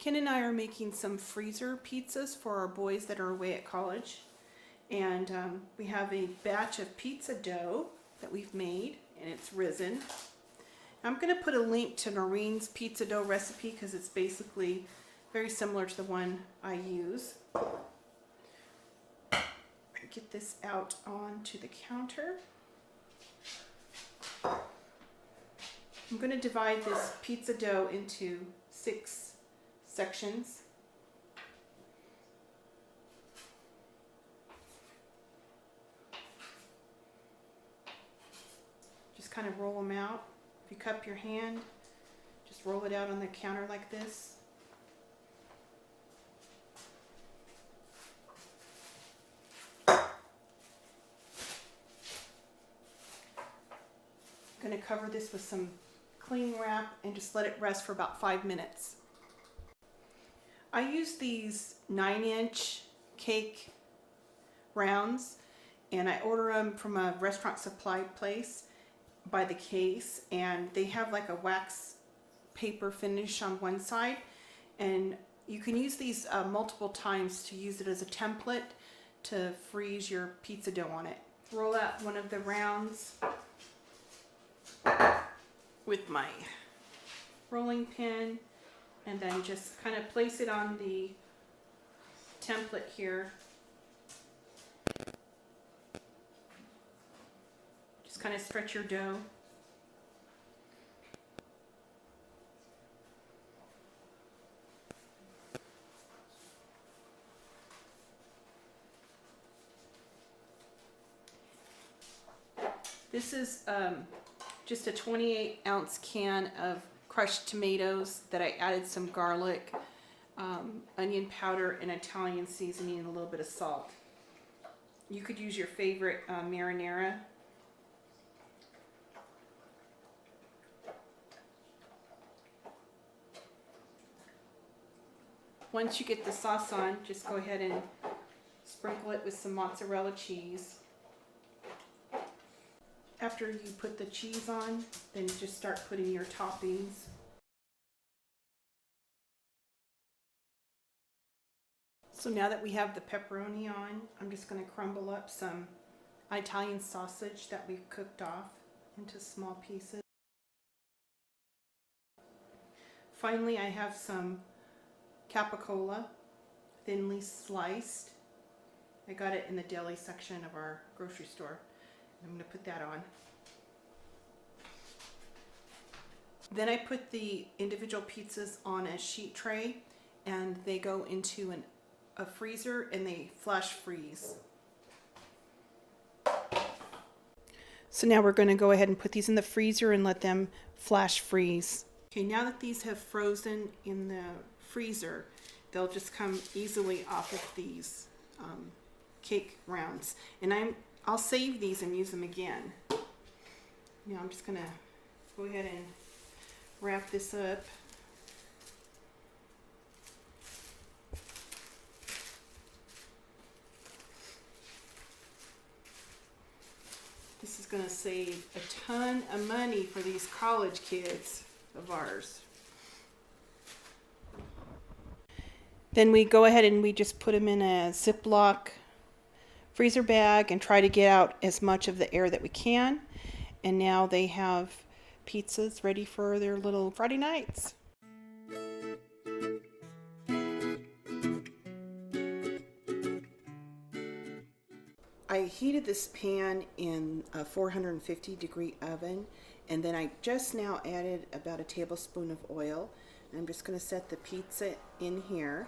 Ken and I are making some freezer pizzas for our boys that are away at college. And we have a batch of pizza dough that we've made, and it's risen. I'm going to put a link to Noreen's pizza dough recipe because it's basically very similar to the one I use. Get this out onto the counter. I'm going to divide this pizza dough into 6 sections. Just kind of roll them out. If you cup your hand, just roll it out on the counter like this. I'm going to cover this with some cling wrap and just let it rest for about 5 minutes. I use these 9-inch cake rounds, and I order them from a restaurant supply place by the case, and they have like a wax paper finish on one side, and you can use these multiple times to use it as a template to freeze your pizza dough on it. Roll out one of the rounds with my rolling pin, and then just kind of place it on the template here. Just kind of stretch your dough. This is just a 28-ounce can of crushed tomatoes that I added some garlic, onion powder, and Italian seasoning, and a little bit of salt. You could use your favorite marinara. Once you get the sauce on, just go ahead and sprinkle it with some mozzarella cheese. After you put the cheese on, then just start putting your toppings. So now that we have the pepperoni on, I'm just going to crumble up some Italian sausage that we've cooked off into small pieces. Finally, I have some capicola, thinly sliced. I got it in the deli section of our grocery store. I'm going to put that on. Then I put the individual pizzas on a sheet tray, and they go into a freezer, and they flash freeze. So now we're going to go ahead and put these in the freezer and let them flash freeze. Okay, now that these have frozen in the freezer, they'll just come easily off of these cake rounds. And I'll save these and use them again. Now I'm just going to go ahead and wrap this up. This is going to save a ton of money for these college kids of ours. Then we go ahead and we just put them in a Ziploc freezer bag and try to get out as much of the air that we can. And now they have pizzas ready for their little Friday nights. I heated this pan in a 450-degree oven, and then I just now added about a tablespoon of oil. I'm just going to set the pizza in here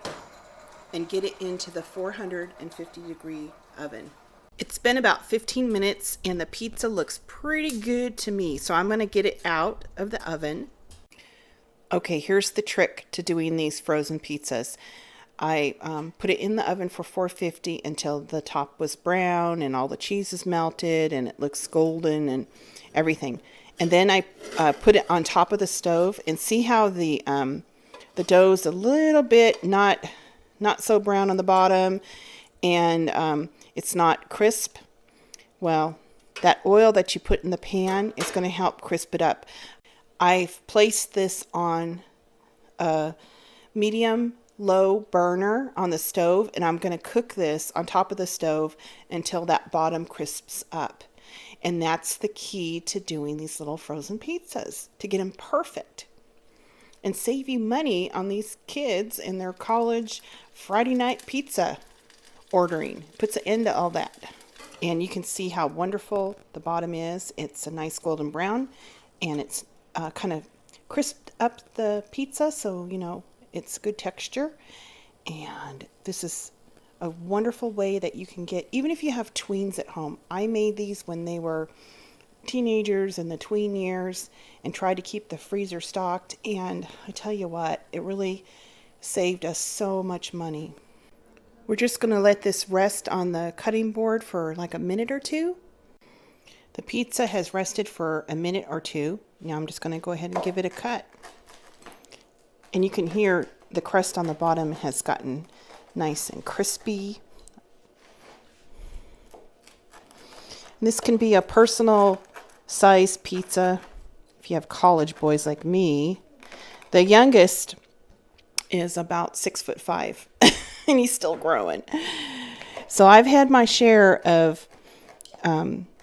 and get it into the 450-degree oven. It's been about 15 minutes and the pizza looks pretty good to me, so I'm going to get it out of the oven. Okay, here's the trick to doing these frozen pizzas. I put it in the oven for 450 until the top was brown and all the cheese is melted and it looks golden and everything. And then I put it on top of the stove, and see how the dough's a little bit not so brown on the bottom, and it's not crisp. Well, that oil that you put in the pan is going to help crisp it up. I've placed this on a medium low burner on the stove, and I'm going to cook this on top of the stove until that bottom crisps up. And that's the key to doing these little frozen pizzas, to get them perfect and save you money on these kids and their college Friday night pizza ordering. Puts an end to all that. And you can see how wonderful the bottom is. It's a nice golden brown, and it's kind of crisped up the pizza, so you know it's good texture. And this is a wonderful way that you can get, even if you have tweens at home. I made these when they were teenagers in the tween years and tried to keep the freezer stocked, and I tell you what, it really saved us so much money. We're just going to let this rest on the cutting board for like a minute or two. The pizza has rested for a minute or two. Now I'm just going to go ahead and give it a cut. And you can hear the crust on the bottom has gotten nice and crispy. And this can be a personal size pizza if you have college boys like me. The youngest is about 6'5", and he's still growing. So I've had my share of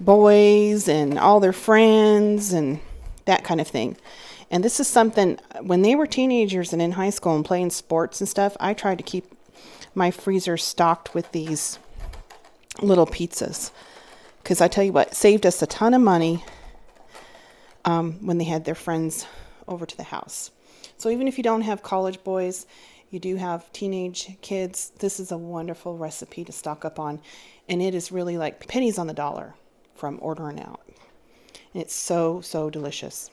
boys and all their friends and that kind of thing. And this is something, when they were teenagers and in high school and playing sports and stuff, I tried to keep my freezer stocked with these little pizzas. Because I tell you what, it saved us a ton of money when they had their friends over to the house. So even if you don't have college boys, you do have teenage kids, this is a wonderful recipe to stock up on. And it is really like pennies on the dollar from ordering out. And it's so, so delicious.